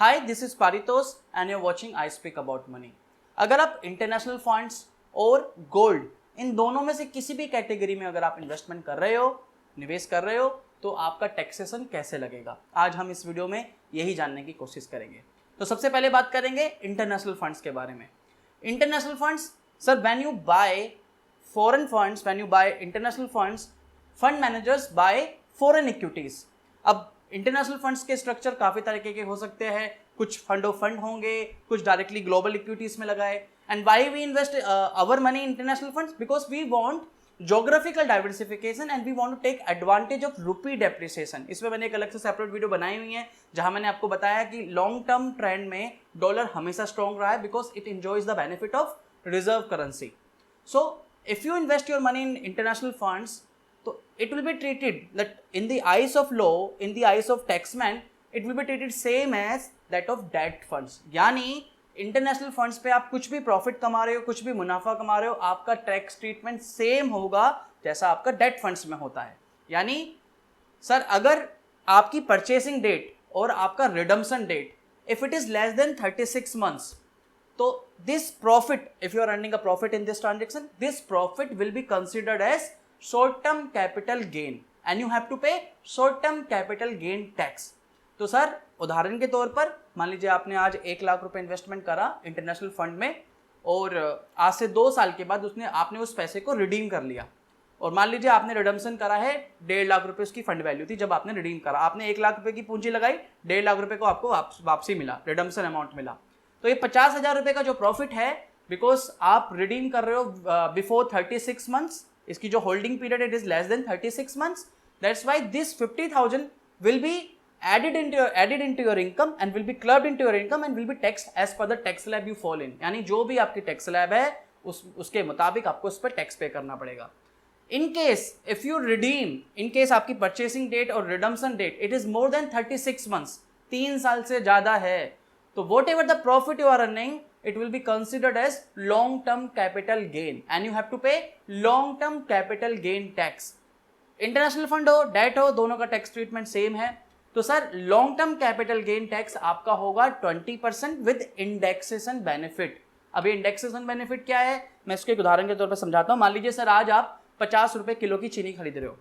Hi, this is Paritosh and you watching I speak about money. अगर आप international funds और gold in दोनों में से किसी भी कैटेगरी में अगर आप इन्वेस्टमेंट कर रहे हो, निवेश कर रहे हो, तो आपका टैक्सेशन कैसे लगेगा, आज हम इस वीडियो में यही जानने की कोशिश करेंगे। तो सबसे पहले बात करेंगे इंटरनेशनल फंड्स के बारे में। International funds, sir when you bye foreign funds, when you bye international funds, fund managers bye foreign equities. अब इंटरनेशनल फंड्स के स्ट्रक्चर काफ़ी तरीके के हो सकते हैं, कुछ फंड ऑफ फंड होंगे, कुछ डायरेक्टली ग्लोबल इक्विटीज में लगाए। And why we invest our money in international funds, because we want geographical diversification and we want to take advantage of rupee depreciation. इसमें मैंने एक अलग से सेपरेट वीडियो बनाई हुई है जहां मैंने आपको बताया कि लॉन्ग टर्म ट्रेंड में डॉलर हमेशा स्ट्रॉन्ग रहा है because it enjoys the benefit of reserve currency. So if you invest your money in international funds, so it will be treated that in the eyes of law, in the eyes of taxman, it will be treated same as that of debt funds। यानी international funds पे आप कुछ भी profit कमा रहे हो, कुछ भी मुनाफा कमा रहे हो, आपका टैक्स ट्रीटमेंट सेम होगा जैसा आपका डेट फंड्स में होता है। यानी सर अगर आपकी परचेसिंग डेट और आपका redemption date if it is less than 36 months, तो this profit, if you are earning a profit in this transaction, this profit will be considered as short term capital gain and you have to pay short term capital gain tax. तो sir उदाहरण के तौर पर मान लीजिए आपने आज 1 लाख रुपए इन्वेस्टमेंट करा इंटरनेशनल फंड में और आज से 2 साल के बाद आपने उस पैसे को रिडीम कर लिया और मान लीजिए आपने रिडम्पशन करा है 1.5 लाख रुपए उसकी फंड वैल्यू थी। जब आपने रिडीम करा, आपने 1 लाख रुपए की पूंजी लगाई, 1.5 लाख रुपए को आपको वापसी मिला, रिडम्पशन अमाउंट मिला। तो ये 50,000 रुपए का जो प्रॉफिट है, बिकॉज आप रिडीम कर रहे हो बिफोर 36 months, इसकी जो holding period it is less than 36 months, that's why this 50,000 will be added into your income and will be clubbed into your income and will be taxed as per the tax slab you fall in। यानी जो भी आपकी tax slab है उसके मुताबिक आपको उस पर टैक्स पे करना पड़ेगा। In case if you redeem, in case आपकी परचेसिंग डेट और redemption date it is more than 36 months, 3 साल से ज्यादा है, तो whatever the profit you are earning, it will be considered as long term capital gain and you have to pay long term capital gain tax। International fund हो, date हो, दोनों का tax treatment same है। तो sir long term capital gain tax आपका होगा 20% with indexation benefit. अब ये इंडेक्सेशन बेनिफिट क्या है, मैं इसको एक उदाहरण के तौर पर समझाता हूँ। मान लीजिए सर आज आप 50 रुपए किलो की चीनी खरीद रहे हो,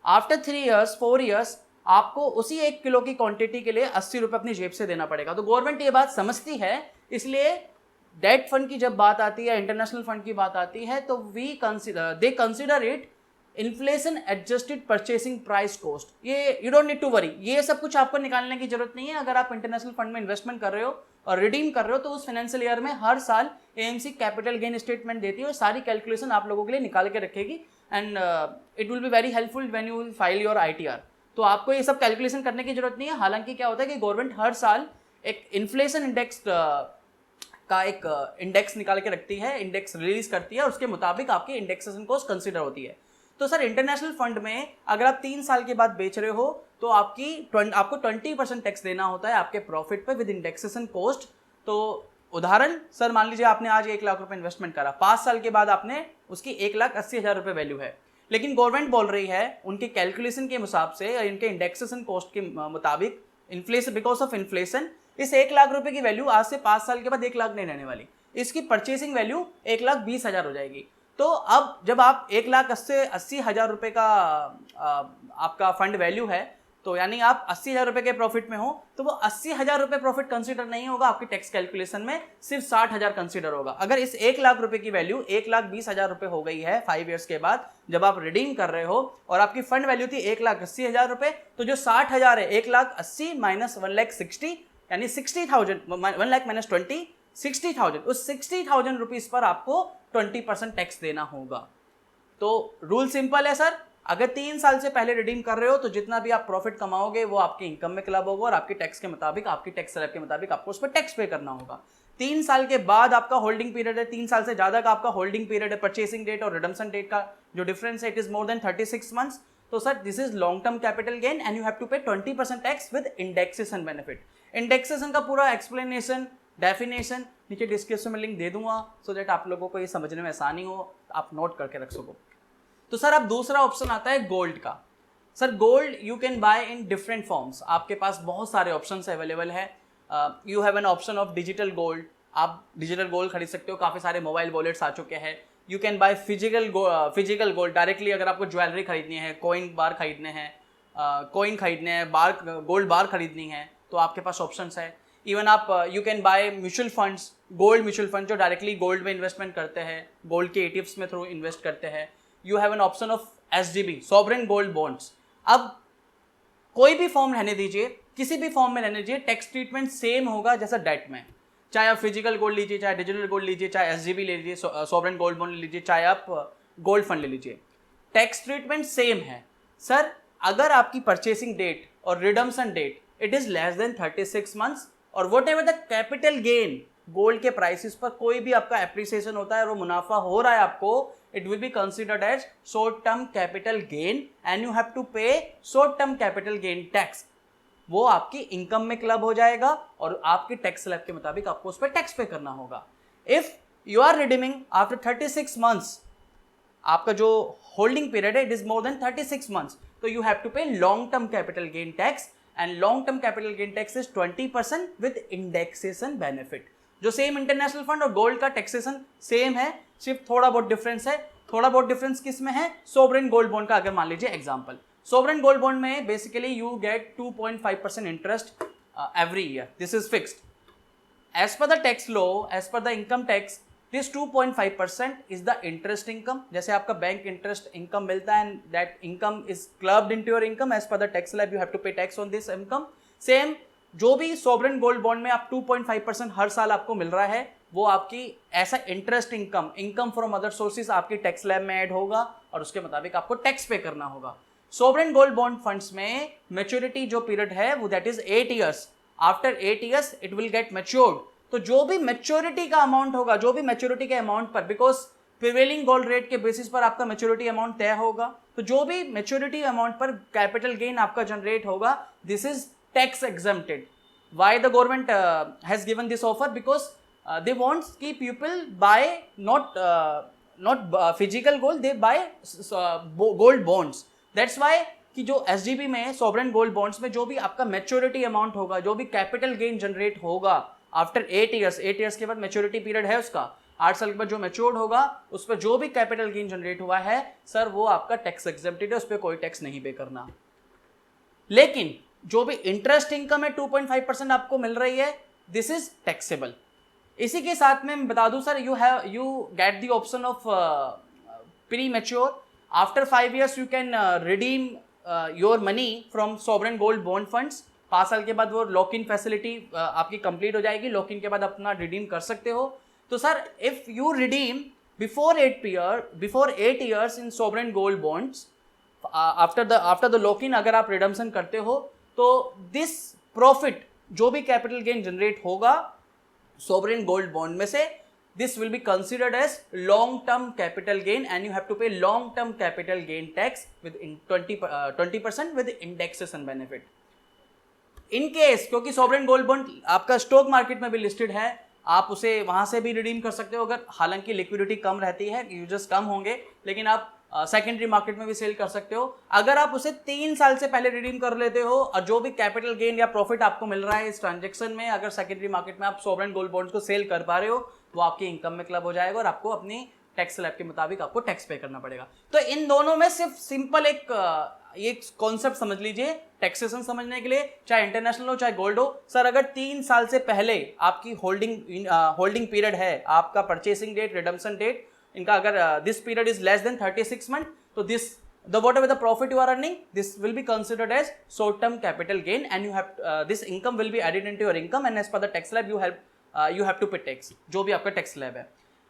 आफ्टर 3 years 4 years आपको उसी 1 किलो की क्वांटिटी के लिए 80 रुपए अपनी जेब से देना पड़ेगा। तो गवर्नमेंट ये बात समझती है, इसलिए डेट फंड की जब बात आती है, इंटरनेशनल फंड की बात आती है, तो they consider it inflation adjusted purchasing price cost. ये you don't need to worry, ये सब कुछ आपको निकालने की जरूरत नहीं है। अगर आप इंटरनेशनल फंड में इन्वेस्टमेंट कर रहे हो और रिडीम कर रहे हो, तो उस फाइनेंशियल ईयर में हर साल एएमसी कैपिटल गेन स्टेटमेंट देती है और सारी कैलकुलेशन आप लोगों के लिए निकाल के रखेगी and it will be very helpful when you will file your ITR. तो आपको ये सब कैलकुलेशन करने की जरूरत नहीं है। हालांकि क्या होता है कि गवर्नमेंट हर साल एक इन्फ्लेशन इंडेक्स का एक इंडेक्स निकाल के रखती है, इंडेक्स रिलीज करती है और उसके मुताबिक आपकी इंडेक्सेशन कॉस्ट कंसीडर होती है। तो सर इंटरनेशनल फंड में अगर आप 3 साल के बाद बेच रहे हो तो आपको 20% टैक्स देना होता है आपके प्रॉफिट पे विद इंडेक्सेशन कॉस्ट। तो उदाहरण, सर मान लीजिए आपने आज 1 लाख रुपए इन्वेस्टमेंट करा, 5 साल के बाद आपने उसकी 1,80,000 रुपए वैल्यू है, लेकिन गवर्नमेंट बोल रही है उनके कैलकुलेशन के हिसाब से या इनके इंडेक्सेशन कॉस्ट के मुताबिक इन्फ्लेशन, बिकॉज ऑफ इन्फ्लेशन इस 1 लाख रुपए की वैल्यू आज से 5 साल के बाद 1 लाख नहीं रहने वाली, इसकी परचेसिंग वैल्यू 1,20,000 हो जाएगी। तो अब जब आप 1,80,000 रुपए का आपका फंड वैल्यू है, तो यानी आप 80,000 रुपए के प्रॉफिट में हो, तो वो 80,000 रुपए प्रॉफिट कंसीडर नहीं होगा आपकी टैक्स कैलकुलेशन में, सिर्फ 60,000 कंसीडर होगा। अगर इस 1 लाख रुपए की वैल्यू 1,20,000 रुपए हो गई है 5 years के बाद जब आप रिडीम कर रहे हो और आपकी फंड वैल्यू थी 1,80,000 रुपए, तो जो 60,000 है 1,80,000 माइनस 1,60,000 यानी 60,000, 1 लाख माइनस 20, 60,000, उस 60,000 रुपीज पर आपको 20% टैक्स देना होगा। तो रूल सिंपल है सर, अगर 3 साल से पहले रिडीम कर रहे हो तो जितना भी आप प्रॉफिट कमाओगे वो आपकी इनकम में क्लब होगा और आपकी टैक्स के मुताबिक, आपकी टैक्स स्लैब के मुताबिक आपको उस पर टैक्स पे करना होगा। 3 साल के बाद आपका होल्डिंग पीरियड है, 3 साल से ज्यादा का आपका होल्डिंग पीरियड है, परचेसिंग डेट और रिडम्पशन डेट का जो डिफरेंस है it is more than 36 months, तो sir this is long term capital gain and you have to pay 20% tax with indexation benefit. Indexation का पूरा एक्सप्लेनेशन, डेफिनेशन नीचे description में लिंक दे दूंगा सो दैट आप लोगों को ये समझने में आसानी हो, आप नोट करके रख सको। तो सर अब दूसरा ऑप्शन आता है गोल्ड का। Sir gold you can buy in different forms, आपके पास बहुत सारे ऑप्शंस अवेलेबल है। You have an option of digital gold, आप डिजिटल गोल्ड खरीद सकते हो, काफ़ी सारे मोबाइल वॉलेट्स आ चुके हैं. You can by physical gold directly. अगर आपको ज्वेलरी खरीदनी है, कॉइन बार खरीदने हैं, कॉइन खरीदने हैं, बार गोल्ड बार खरीदनी है, तो आपके पास ऑप्शंस है. इवन आप you can by mutual funds, gold mutual fund जो डायरेक्टली गोल्ड में इन्वेस्टमेंट करते हैं, गोल्ड के ETFs में थ्रू इन्वेस्ट करते हैं. You have an option of SGB, sovereign gold bonds. अब कोई भी फॉर्म रहने दीजिए, किसी भी फॉर्म में रहने दीजिए, टैक्स ट्रीटमेंट सेम होगा जैसा डेट में. चाहे आप फिजिकल गोल्ड लीजिए, चाहे डिजिटल गोल्ड लीजिए, चाहे SGB ले लीजिए, सॉवरेन गोल्ड बॉन्ड लीजिए, चाहे आप गोल्ड फंड ले लीजिए, टैक्स ट्रीटमेंट सेम है. सर अगर आपकी परचेसिंग डेट और redemption date it is less than 36 months और whatever the capital gain, gold के प्राइसेस पर कोई भी आपका एप्रिसिएशन होता है और वो मुनाफा हो रहा है आपको, it will be considered as short term capital gain and you have to pay short term capital gain tax. वो आपकी इनकम में क्लब हो जाएगा और आपकी टैक्स स्लैब के मुताबिक आपको उस पर टैक्स पे करना होगा. If you are redeeming after 36 months, आपका जो होल्डिंग पीरियड है it is more than 36 months, तो you have to pay long term capital gain tax and long term capital gain tax is 20% with indexation benefit. जो same international fund और gold का taxation same है, सिर्फ थोड़ा बहुत difference है. थोड़ा बहुत डिफरेंस किस में है? सोवरेन गोल्ड बॉन्ड का अगर मान लीजिए एग्जांपल, सोवरेन गोल्ड बॉन्ड में basically you get 2.5% interest every year. This is fixed as per the tax law, as per the income tax. This 2.5% is the interest income. जैसे आपका bank interest income मिलता है and that income is clubbed into your income as per the tax slab, you have to pay tax on this income. Same जो भी sovereign gold bond में आप 2.5% हर साल आपको मिल रहा है, वो आपकी ऐसा interest income from other sources आपकी टैक्स स्लैब में ऐड होगा और उसके मुताबिक आपको टैक्स पे करना होगा. सोवरेन गोल्ड बॉन्ड फंड्स में मैच्योरिटी जो पीरियड है वो that is 8 years. After 8 years it will get matured. तो जो भी मैच्योरिटी का अमाउंट होगा, जो भी मैच्योरिटी के अमाउंट पर, बिकॉज प्रिवेलिंग गोल्ड रेट के बेसिस पर आपका मैच्योरिटी अमाउंट तय होगा, तो जो भी मैच्योरिटी अमाउंट पर कैपिटल गेन आपका जनरेट होगा, this is tax exempted. Why the government has given this offer? Because they want ki people buy not physical gold, they buy gold bonds. That's why कि जो SGB में sovereign gold bonds में जो भी आपका maturity amount होगा, जो भी कैपिटल गेन जनरेट होगा आफ्टर 8 ईयर्स, 8 ईयर्स के बाद मैच्योरिटी पीरियड है उसका, 8 साल के बाद जो मैच्योर्ड होगा उस पर जो भी कैपिटल गेन जनरेट हुआ है सर, वो आपका टैक्स एग्जेम्प्टेड है, उस पर कोई टैक्स नहीं पे करना. लेकिन जो भी इंटरेस्ट इनकम है 2.5% आपको मिल रही है, दिस इज टैक्सेबल. इसी के साथ में मैं बता दूं sir, you get the option of pre mature. After 5 years you can redeem your money from sovereign gold bond funds. 5 साल के बाद वो लॉक इन फैसिलिटी आपकी कंप्लीट हो जाएगी, लॉक इन के बाद अपना रिडीम कर सकते हो. तो sir if you redeem before 8 years in sovereign gold bonds, after the lock in अगर आप रिडम्पशन करते हो, तो दिस प्रॉफिट जो भी कैपिटल गेन जनरेट होगा सोवरेन गोल्ड बॉन्ड में से, this will be considered as long term capital gain and you have to pay long term capital gain tax with 20% with indexation benefit. In case क्योंकि sovereign gold bond आपका stock market में भी listed है, आप उसे वहां से भी रिडीम कर सकते हो. अगर हालांकि लिक्विडिटी कम रहती है, यूजर्स कम होंगे, लेकिन आप सेकेंडरी मार्केट में भी सेल कर सकते हो. अगर आप उसे 3 साल से पहले रिडीम कर लेते हो और जो भी कैपिटल गेन या प्रॉफिट आपको मिल रहा है इस ट्रांजेक्शन में, अगर सेकेंडरी मार्केट में आप सोवरेन गोल्ड बॉन्ड्स को सेल कर पा रहे हो, वो आपकी इनकम में क्लब हो जाएगा और आपको अपनी टैक्स स्लैब के मुताबिक आपको टैक्स पे करना पड़ेगा. तो इन दोनों में सिर्फ सिंपल एक कॉन्सेप्ट समझ लीजिए टैक्सेशन समझने के लिए, चाहे इंटरनेशनल हो चाहे गोल्ड हो. सर अगर 3 साल से पहले आपकी होल्डिंग पीरियड है, आपका परचेसिंग डेट, रिडम्पशन डेट, इनका अगर this period is less than 36 month, तो this whatever the profit you are earning, this will be considered as short term capital gain and you have this income will be added into your income and as per the tax slab you have to pay tax, जो भी आपका tax slab है.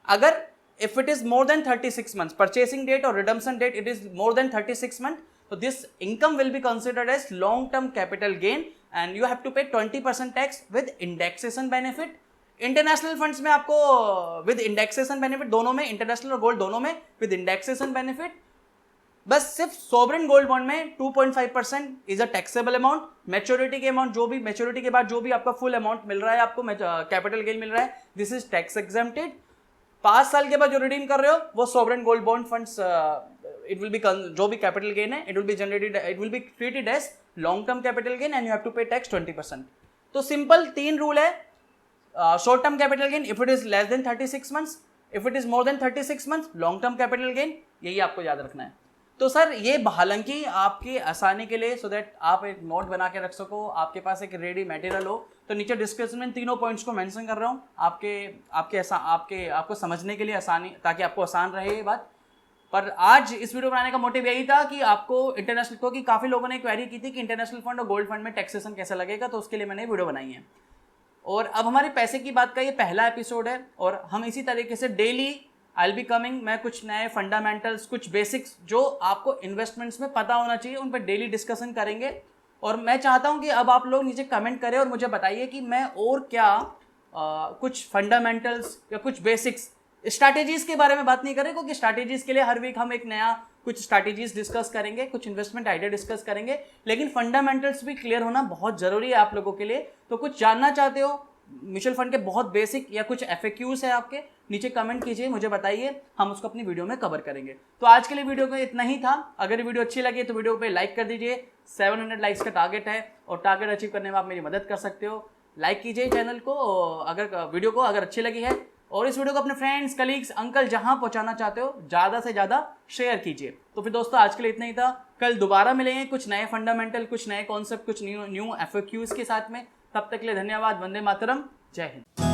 अगर if it is more than 36 months purchasing date or redemption date, it is more than 36 months, so this income will be considered as long term capital gain and you have to pay 20% tax with indexation benefit. International funds में आपको with indexation benefit, दोनों में, international और gold दोनों में with indexation benefit. बस सिर्फ sovereign gold bond में 2.5% is a taxable amount. Maturity के अमाउंट, जो भी मैच्योरिटी के बाद जो भी आपका फुल अमाउंट मिल रहा है, आपको कैपिटल गेन मिल रहा है, दिस इज टैक्स एग्जेम्प्टेड. 5 साल के बाद जो रिडीम कर रहे हो वो sovereign gold bond funds, it will be जो भी कैपिटल गेन है, it will be treated as long term capital gain and you have to pay tax 20%. तो सिंपल 3 रूल है, short term capital gain if it is less than 36 months, if it is more than 36 months long term capital gain, यही आपको याद रखना है। तो sir ये हालांकि आपकी आसानी के लिए, सो दैट आप एक नोट बना के रख सको, आपके पास एक रेडी मटेरियल हो, तो नीचे डिस्क्रिप्शन में तीनों पॉइंट्स को मेंशन कर रहा हूँ आपको समझने के लिए आसानी, ताकि आपको आसान रहे ये बात। पर आज इस वीडियो बनाने का मोटिव यही था कि आपको इंटरनेशनल, क्योंकि काफ़ी लोगों ने क्वेरी की थी कि इंटरनेशनल फंड और गोल्ड फंड में टैक्सेशन कैसे लगेगा, तो उसके लिए मैंने वीडियो बनाई है। और अब हमारे पैसे की बात का ये पहला एपिसोड है, और हम इसी तरीके से daily I will be coming, मैं कुछ नए फंडामेंटल्स, कुछ बेसिक्स जो आपको इन्वेस्टमेंट्स में पता होना चाहिए, उन पर डेली डिस्कशन करेंगे। और मैं चाहता हूं कि अब आप लोग नीचे कमेंट करें और मुझे बताइए कि मैं और क्या कुछ फंडामेंटल्स या कुछ बेसिक्स, स्ट्रैटेजीज के बारे में बात नहीं करें, क्योंकि स्ट्रैटेजीज के लिए हर वीक हम एक नया कुछ स्ट्रैटेजीज डिस्कस करेंगे, कुछ इन्वेस्टमेंट आइडिया डिस्कस करेंगे, लेकिन फंडामेंटल्स भी क्लियर होना बहुत जरूरी है आप लोगों के लिए। तो कुछ जानना चाहते हो म्यूचुअल फंड के बहुत बेसिक या कुछ FAQs है आपके, नीचे कमेंट कीजिए, मुझे बताइए, हम उसको अपनी वीडियो में कवर करेंगे। तो आज के लिए वीडियो में इतना ही था। अगर वीडियो अच्छी लगी तो वीडियो पे लाइक कर दीजिए, 700 लाइक्स का टारगेट है, और टारगेट अचीव करने में आप मेरी मदद कर सकते हो। लाइक कीजिए चैनल को, अगर वीडियो को अगर अच्छी लगी है, और इस वीडियो को अपने फ्रेंड्स, कलीग्स, अंकल जहां पहुंचाना चाहते हो ज़्यादा से ज़्यादा शेयर कीजिए। तो फिर दोस्तों आज के लिए इतना ही था, कल दोबारा मिलेंगे कुछ नए फंडामेंटल, कुछ नए कॉन्सेप्ट, कुछ न्यू FAQs के साथ में। तब तक के लिए धन्यवाद, वंदे मातरम, जय हिंद।